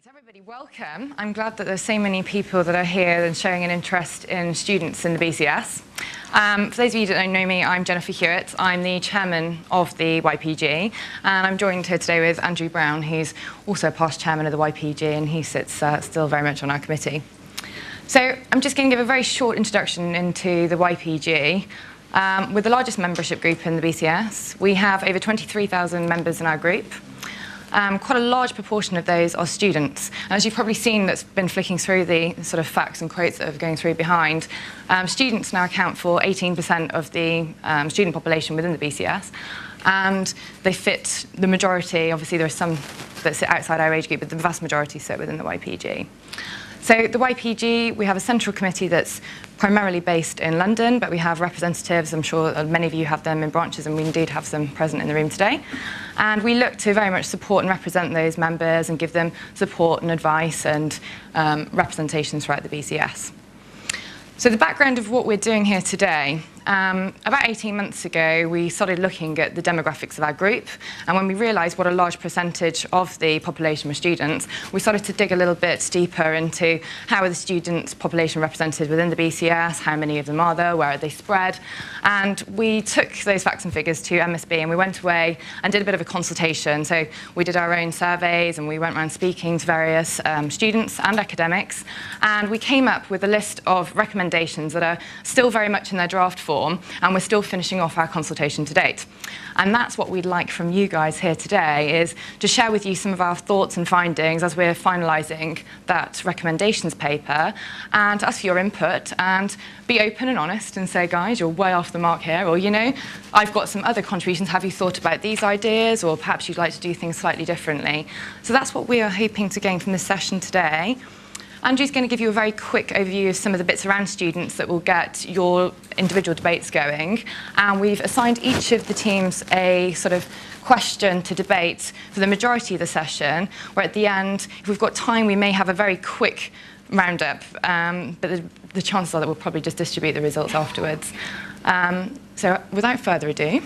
Everybody, welcome. I'm glad that there's so many people that are here and showing an interest in students in the BCS. For those of you that don't know me, I'm Jennifer Hewitt. I'm the chairman of the YPG, and I'm joined here today with Andrew Brown, who's also past chairman of the YPG, and he sits still very much on our committee. So I'm just going to give a very short introduction into the YPG. We're the largest membership group in the BCS. We have over 23,000 members in our group. Quite a large proportion of those are students. And as you've probably seen, that's been flicking through the sort of facts and quotes that are going through behind. Students now account for 18% of the student population within the BCS. And they fit the majority. Obviously, there are some that sit outside our age group, but the vast majority sit within the YPG. So the YPG, we have a central committee that's primarily based in London, but we have representatives. I'm sure many of you have them in branches, and we indeed have some present in the room today. And we look to very much support and represent those members and give them support and advice and representation throughout the BCS. So the background of what we're doing here today, about 18 months ago, we started looking at the demographics of our group, and when we realised what a large percentage of the population were students, we started to dig a little bit deeper into how are the student population represented within the BCS, how many of them are there, where are they spread, and we took those facts and figures to MSB, and we went away and did a bit of a consultation. So we did our own surveys, and we went around speaking to various students and academics, and we came up with a list of recommendations that are still very much in their draft form, and we're still finishing off our consultation to date. And that's what we'd like from you guys here today, is to share with you some of our thoughts and findings as we're finalising that recommendations paper, and ask for your input and be open and honest and say, guys, you're way off the mark here, or, you know, I've got some other contributions. Have you thought about these ideas, or perhaps you'd like to do things slightly differently? So that's what we are hoping to gain from this session today. Andrew's going to give you a very quick overview of some of the bits around students that will get your individual debates going. And we've assigned each of the teams a sort of question to debate for the majority of the session, where at the end, if we've got time, we may have a very quick roundup. But the chances are that we'll probably just distribute the results afterwards. So without further ado,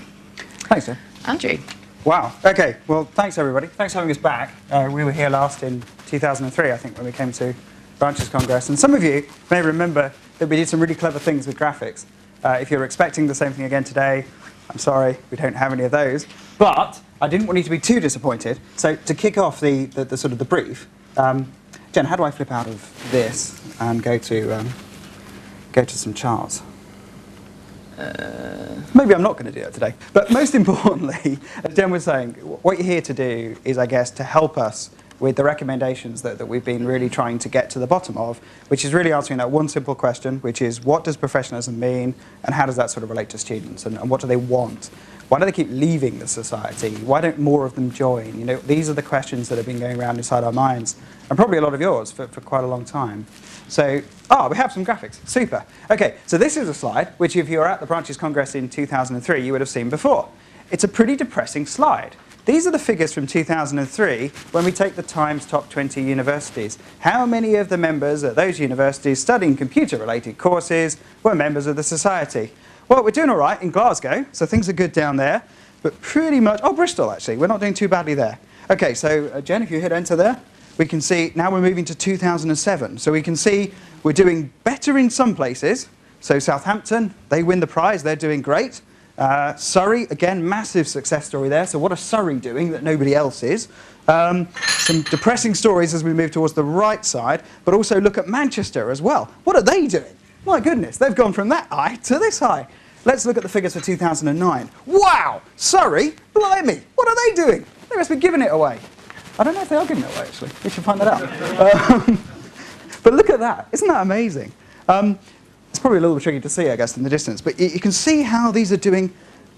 thanks, Jen. Andrew. Wow. OK. Well, thanks, everybody. Thanks for having us back. We were here last in 2003, I think, when we came to Branches Congress. And some of you may remember that we did some really clever things with graphics. If you're expecting the same thing again today, I'm sorry, we don't have any of those. But I didn't want you to be too disappointed. So to kick off the sort of the brief, Jen, how do I flip out of this and go to some charts? Maybe I'm not going to do that today. But most importantly, as Jen was saying, what you're here to do is, I guess, to help us with the recommendations that we've been really trying to get to the bottom of, which is really answering that one simple question, which is, what does professionalism mean, and how does that sort of relate to students, and what do they want? Why do they keep leaving the society? Why don't more of them join? You know, these are the questions that have been going around inside our minds, and probably a lot of yours for quite a long time. So, we have some graphics. Super. OK, so this is a slide which, if you were at the Branches Congress in 2003, you would have seen before. It's a pretty depressing slide. These are the figures from 2003 when we take the Times top 20 universities. How many of the members at those universities studying computer-related courses were members of the society? Well, we're doing all right in Glasgow, so things are good down there. But pretty much, Bristol, actually. We're not doing too badly there. OK, so Jen, if you hit enter there, we can see now we're moving to 2007. So we can see we're doing better in some places. So Southampton, they win the prize. They're doing great. Surrey, again, massive success story there. So what are Surrey doing that nobody else is? Some depressing stories as we move towards the right side, but also look at Manchester as well. What are they doing? My goodness, they've gone from that high to this high. Let's look at the figures for 2009. Wow! Surrey? Blimey! What are they doing? They must be giving it away. I don't know if they are giving it away, actually. We should find that out. But look at that. Isn't that amazing? It's probably a little bit tricky to see, I guess, in the distance, but you can see how these are doing,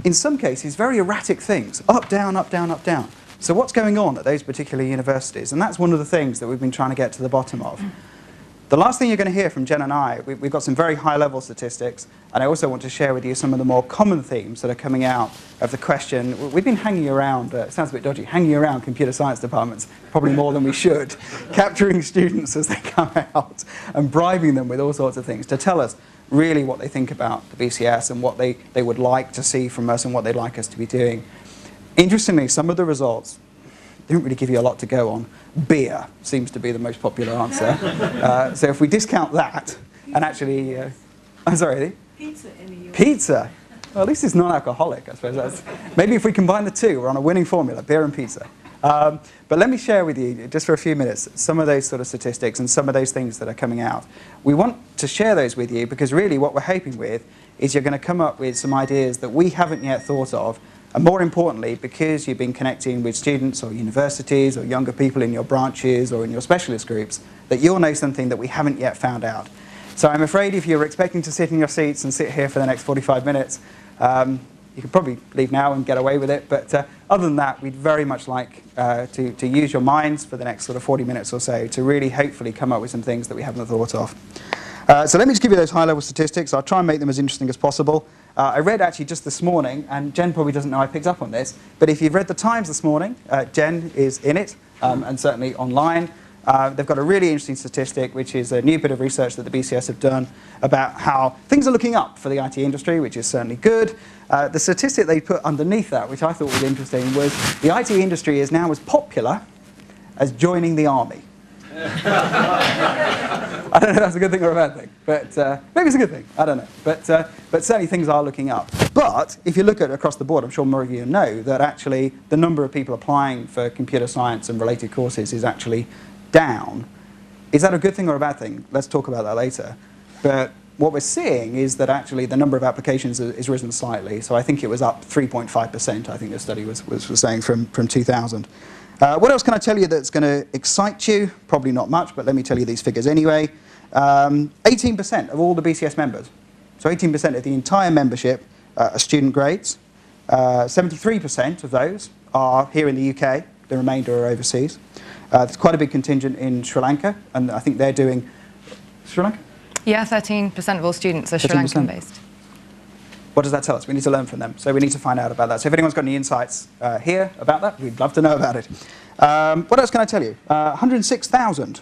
in some cases, very erratic things. Up, down, up, down, up, down. So what's going on at those particular universities? And that's one of the things that we've been trying to get to the bottom of. The last thing you're going to hear from Jen and I, we've got some very high-level statistics, and I also want to share with you some of the more common themes that are coming out of the question. We've been hanging around, it sounds a bit dodgy, hanging around computer science departments, probably more than we should, capturing students as they come out and bribing them with all sorts of things to tell us really what they think about the BCS and what they would like to see from us and what they'd like us to be doing. Interestingly, some of the results, They don't really give you a lot to go on. Beer seems to be the most popular answer. So if we discount that, and actually, I'm sorry? Pizza in the US. Pizza. Well, at least it's non-alcoholic, I suppose. Maybe if we combine the two, we're on a winning formula, beer and pizza. But let me share with you, just for a few minutes, some of those sort of statistics and some of those things that are coming out. We want to share those with you because really what we're hoping with is you're going to come up with some ideas that we haven't yet thought of. And more importantly, because you've been connecting with students or universities or younger people in your branches or in your specialist groups, that you'll know something that we haven't yet found out. So I'm afraid if you're expecting to sit in your seats and sit here for the next 45 minutes, you could probably leave now and get away with it. But other than that, we'd very much like to use your minds for the next sort of 40 minutes or so to really hopefully come up with some things that we haven't thought of. So let me just give you those high-level statistics. I'll try and make them as interesting as possible. I read actually just this morning, and Jen probably doesn't know I picked up on this, but if you've read the Times this morning, Jen is in it, and certainly online. They've got a really interesting statistic, which is a new bit of research that the BCS have done about how things are looking up for the IT industry, which is certainly good. The statistic they put underneath that, which I thought was interesting, was the IT industry is now as popular as joining the army. I don't know if that's a good thing or a bad thing, but maybe it's a good thing. I don't know. But certainly things are looking up. But if you look at across the board, I'm sure more of you know that actually the number of people applying for computer science and related courses is actually down. Is that a good thing or a bad thing? Let's talk about that later. But what we're seeing is that actually the number of applications is risen slightly. So I think it was up 3.5%, I think the study was saying from 2000. What else can I tell you that's going to excite you? Probably not much, but let me tell you these figures anyway. 18% of all the BCS members, so 18% of the entire membership are student grades. 73% of those are here in the UK, the remainder are overseas. There's quite a big contingent in Sri Lanka, and I think they're doing... Sri Lanka? Yeah, 13% of all students are Sri Lankan based. What does that tell us? We need to learn from them, so we need to find out about that. So if anyone's got any insights here about that, we'd love to know about it. What else can I tell you? 106,000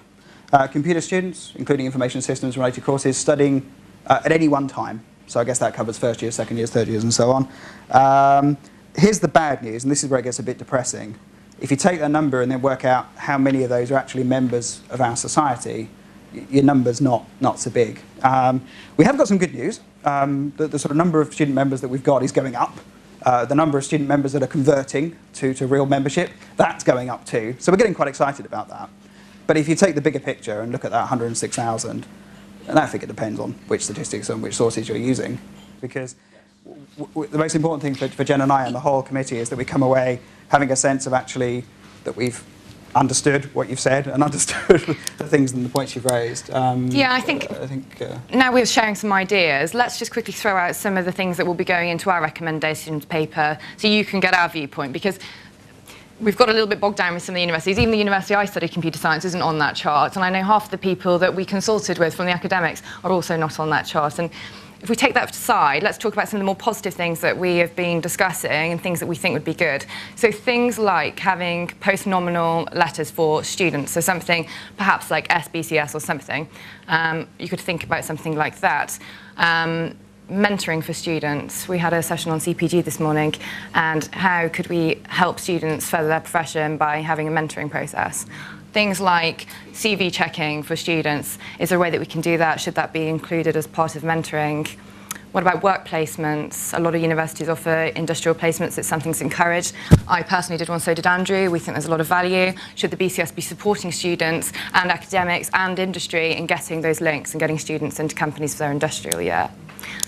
computer students, including information systems related courses, studying at any one time. So I guess that covers first years, second years, third years, and so on. Here's the bad news, and this is where it gets a bit depressing. If you take that number and then work out how many of those are actually members of our society, your number's not so big. We have got some good news. The sort of number of student members that we've got is going up. The number of student members that are converting to real membership, that's going up too. So we're getting quite excited about that. But if you take the bigger picture and look at that 106,000, and that figure depends on which statistics and which sources you're using, because the most important thing for Jen and I and the whole committee is that we come away having a sense of actually that we've understood what you've said and understood the things and the points you've raised. Yeah, I think now we're sharing some ideas. Let's just quickly throw out some of the things that will be going into our recommendations paper so you can get our viewpoint, because we've got a little bit bogged down with some of the universities. Even the university I studied computer science isn't on that chart, and I know half the people that we consulted with from the academics are also not on that chart. And if we take that aside, let's talk about some of the more positive things that we have been discussing and things that we think would be good. So things like having post-nominal letters for students, so something perhaps like SBCS or something. You could think about something like that. Mentoring for students. We had a session on CPG this morning, and how could we help students further their profession by having a mentoring process. Things like CV checking for students. Is there a way that we can do that? Should that be included as part of mentoring? What about work placements? A lot of universities offer industrial placements. It's something that's encouraged. I personally did one, so did Andrew. We think there's a lot of value. Should the BCS be supporting students and academics and industry in getting those links and getting students into companies for their industrial year?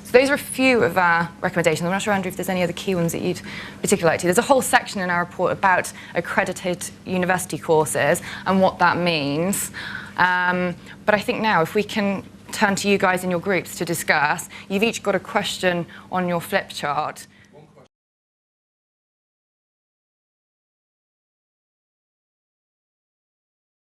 So those are a few of our recommendations. I'm not sure, Andrew, if there's any other key ones that you'd particularly like to. There's a whole section in our report about accredited university courses and what that means. But I think now, if we can turn to you guys in your groups to discuss, you've each got a question on your flip chart.